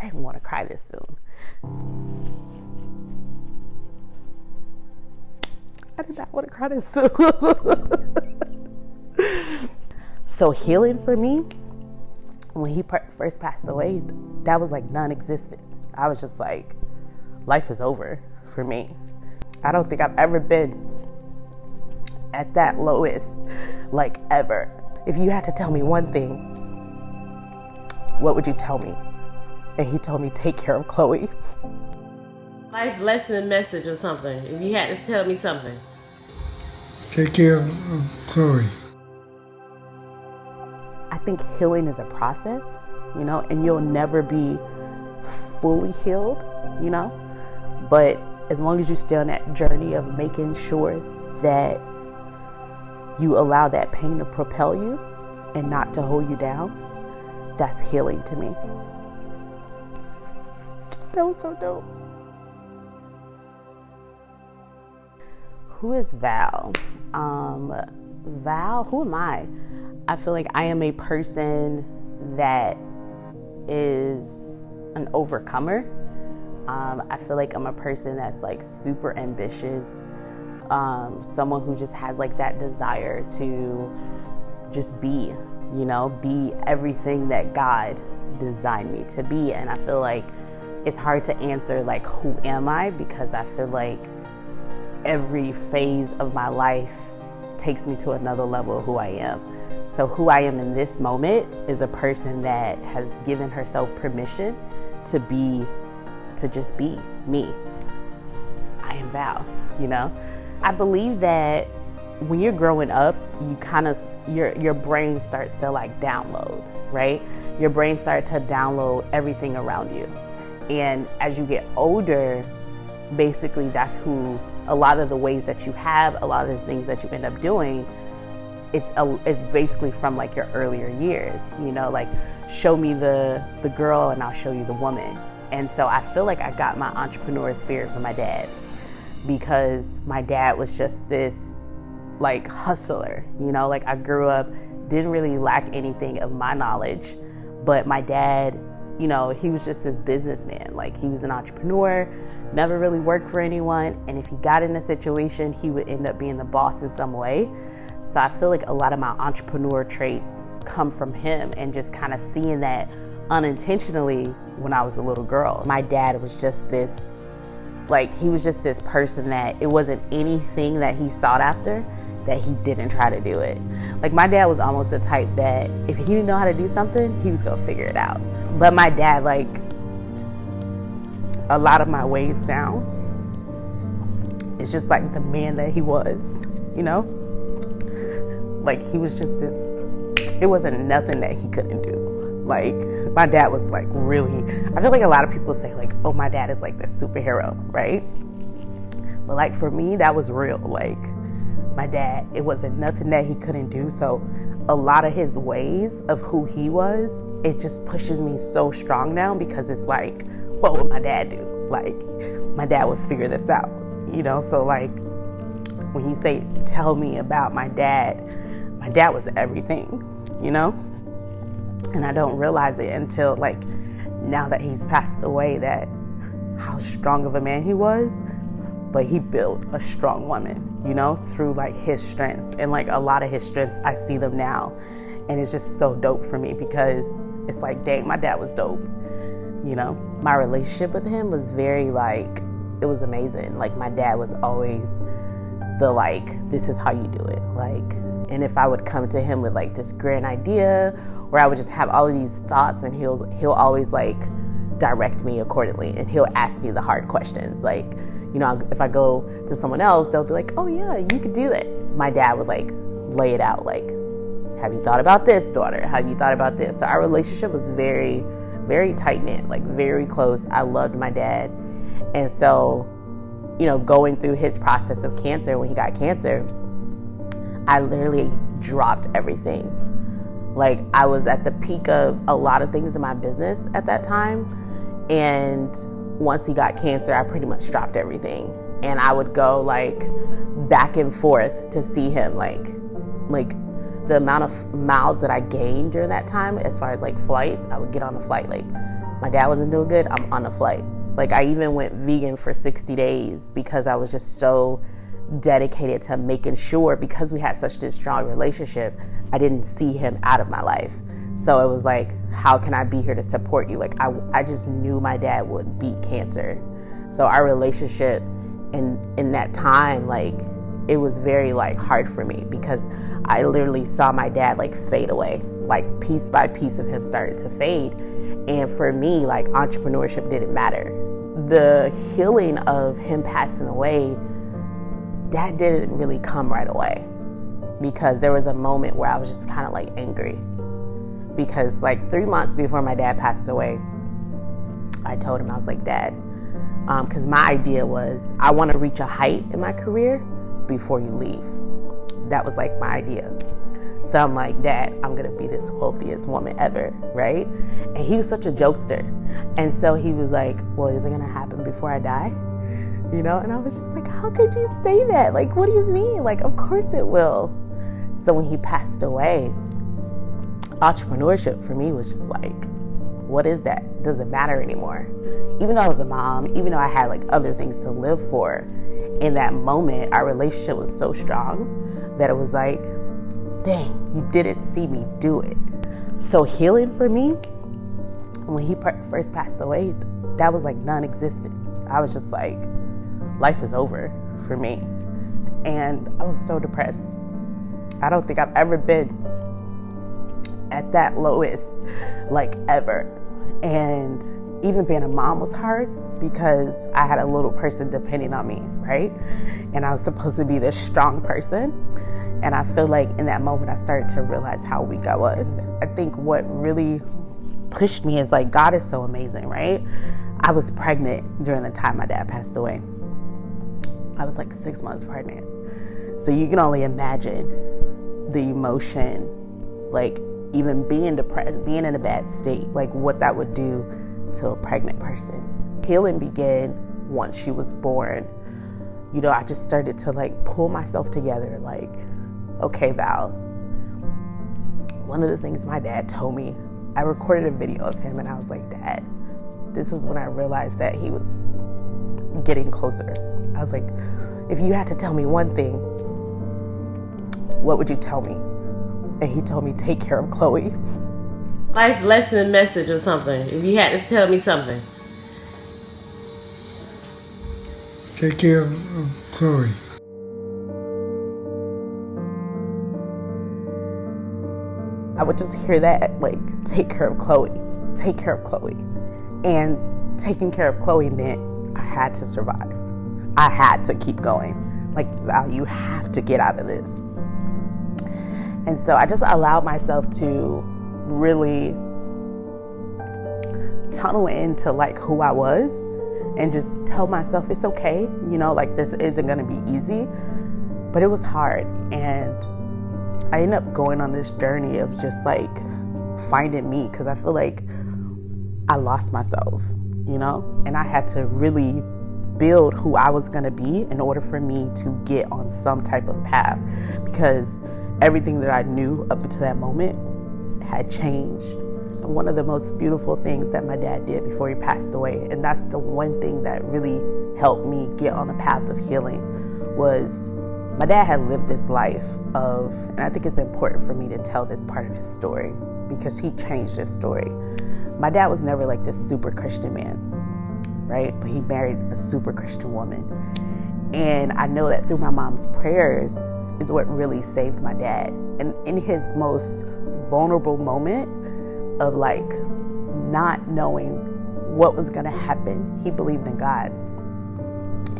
didn't want to cry this soon. I did not want to cry this soon. So healing for me, when he first passed away, that was like non-existent. I was just like, life is over for me. I don't think I've ever been at that lowest, like ever. If you had to tell me one thing, what would you tell me? And he told me, take care of Chloe. Life lesson message or something. If you had to tell me something. Take care of Chloe. I think healing is a process, you know, and you'll never be fully healed, you know, but as long as you stay on that journey of making sure that you allow that pain to propel you and not to hold you down, that's healing to me. That was so dope. Who is Val? Val, who am I? I feel like I am a person that is an overcomer. I feel like I'm a person that's like super ambitious, someone who just has like that desire to just be, you know, be everything that God designed me to be. And I feel like it's hard to answer like, who am I? Because I feel like every phase of my life takes me to another level of who I am. So who I am in this moment is a person that has given herself permission to just be me. I am Val, you know? I believe that when you're growing up, you kind of, your brain starts to like download, right? Your brain starts to download everything around you. And as you get older, basically that's who, a lot of the ways that you have, a lot of the things that you end up doing, it's basically from like your earlier years, you know, like show me the girl and I'll show you the woman. And so I feel like I got my entrepreneurial spirit from my dad, because my dad was just this like hustler, you know, like I grew up, didn't really lack anything of my knowledge, but my dad, you know, he was just this businessman. Like he was an entrepreneur, never really worked for anyone. And if he got in a situation, he would end up being the boss in some way. So I feel like a lot of my entrepreneur traits come from him, and just kind of seeing that unintentionally when I was a little girl. My dad was just this, like, he was just this person that it wasn't anything that he sought after that he didn't try to do it. Like my dad was almost the type that if he didn't know how to do something, he was gonna figure it out. But my dad, like, a lot of my ways now, it's just like the man that he was, you know? Like he was just this, it wasn't nothing that he couldn't do. Like my dad was like really, I feel like a lot of people say like, oh, my dad is like this superhero, right? But like for me, that was real. Like my dad, it wasn't nothing that he couldn't do. So a lot of his ways of who he was, it just pushes me so strong now, because it's like, what would my dad do? Like my dad would figure this out, you know? So like when you say, tell me about my dad was everything, you know? And I don't realize it until like now that he's passed away, that how strong of a man he was, but he built a strong woman, you know, through like his strengths. And like a lot of his strengths, I see them now. And it's just so dope for me, because it's like, dang, my dad was dope, you know? My relationship with him was very like, it was amazing. Like my dad was always the like, this is how you do it. Like, and if I would come to him with like this grand idea, or I would just have all of these thoughts, and he'll always like direct me accordingly, and he'll ask me the hard questions. Like, you know, if I go to someone else, they'll be like, oh yeah, you could do that. My dad would like lay it out, like, have you thought about this, daughter? Have you thought about this? So our relationship was very, very tight knit, like very close. I loved my dad. And so, you know, going through his process of cancer, when he got cancer, I literally dropped everything. Like I was at the peak of a lot of things in my business at that time. And once he got cancer, I pretty much dropped everything. And I would go like back and forth to see him. Like the amount of miles that I gained during that time, as far as like flights, I would get on a flight like my dad wasn't doing good, I'm on a flight. Like, I even went vegan for 60 days because I was just so dedicated to making sure, because we had such this strong relationship, I didn't see him out of my life. So it was like, how can I be here to support you? Like, I just knew my dad would beat cancer. So our relationship in that time, like, it was very like hard for me, because I literally saw my dad like fade away, like piece by piece of him started to fade. And for me, like, entrepreneurship didn't matter. The healing of him passing away, that didn't really come right away, because there was a moment where I was just kind of like angry, because like 3 months before my dad passed away, I told him, I was like, Dad, because my idea was, I want to reach a height in my career before you leave. That was like my idea. So I'm like, Dad, I'm going to be this wealthiest woman ever, right? And he was such a jokester. And so he was like, well, is it going to happen before I die? You know? And I was just like, how could you say that? Like, what do you mean? Like, of course it will. So when he passed away, entrepreneurship for me was just like, what is that? Doesn't matter anymore. Even though I was a mom, even though I had like other things to live for, in that moment, our relationship was so strong that it was like, dang, you didn't see me do it. So healing for me, when he first passed away, that was like non-existent. I was just like, life is over for me. And I was so depressed. I don't think I've ever been at that lowest, like, ever. And even being a mom was hard, because I had a little person depending on me, right? And I was supposed to be this strong person. And I feel like in that moment, I started to realize how weak I was. I think what really pushed me is like, God is so amazing, right? I was pregnant during the time my dad passed away. I was like 6 months pregnant. So you can only imagine the emotion, like even being depressed, being in a bad state, like what that would do to a pregnant person. Healing began once she was born. You know, I just started to like pull myself together, like, okay, Val. One of the things my dad told me, I recorded a video of him and I was like, Dad, this is when I realized that he was getting closer. I was like, if you had to tell me one thing, what would you tell me? And he told me, take care of Chloe. Life lesson message or something. If you had to tell me something. Take care of Chloe. I would just hear that, like, take care of Chloe, take care of Chloe. And taking care of Chloe meant I had to survive. I had to keep going. Like, Val, you have to get out of this. And so I just allowed myself to really tunnel into like who I was and just tell myself it's okay, you know, like this isn't gonna be easy, but it was hard. And I ended up going on this journey of just like finding me, because I feel like I lost myself, you know, and I had to really build who I was gonna be in order for me to get on some type of path, because everything that I knew up until that moment had changed. And one of the most beautiful things that my dad did before he passed away, and that's the one thing that really helped me get on the path of healing, was my dad had lived this life of, and I think it's important for me to tell this part of his story because he changed his story. My dad was never like this super Christian man, right? But he married a super Christian woman. And I know that through my mom's prayers is what really saved my dad. And in his most vulnerable moment of like not knowing what was gonna happen, he believed in God.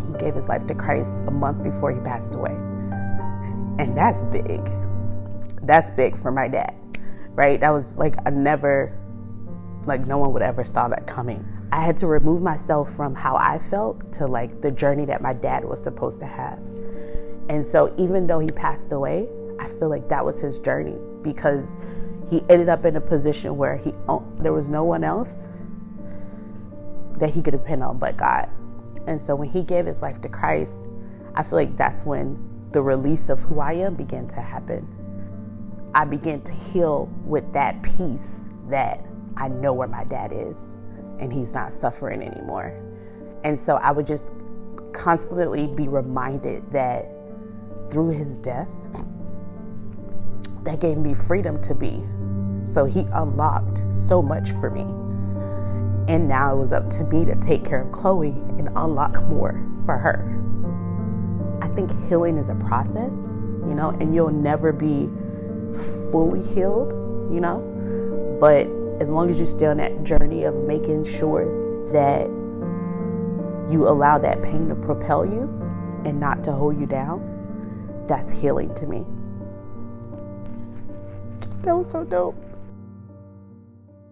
He gave his life to Christ a month before he passed away. And that's big. That's big for my dad, right? That was like no one would ever saw that coming. I had to remove myself from how I felt to like the journey that my dad was supposed to have. And so even though he passed away, I feel like that was his journey, because he ended up in a position where there was no one else that he could depend on but God. And so when he gave his life to Christ, I feel like that's when the release of who I am began to happen. I began to heal with that peace that I know where my dad is. and he's not suffering anymore. And so I would just constantly be reminded that through his death, that gave me freedom to be. So he unlocked so much for me. And now it was up to me to take care of Chloe and unlock more for her. I think healing is a process, and you'll never be fully healed, but as long as you stay on that journey of making sure that you allow that pain to propel you and not to hold you down, that's healing to me. That was so dope.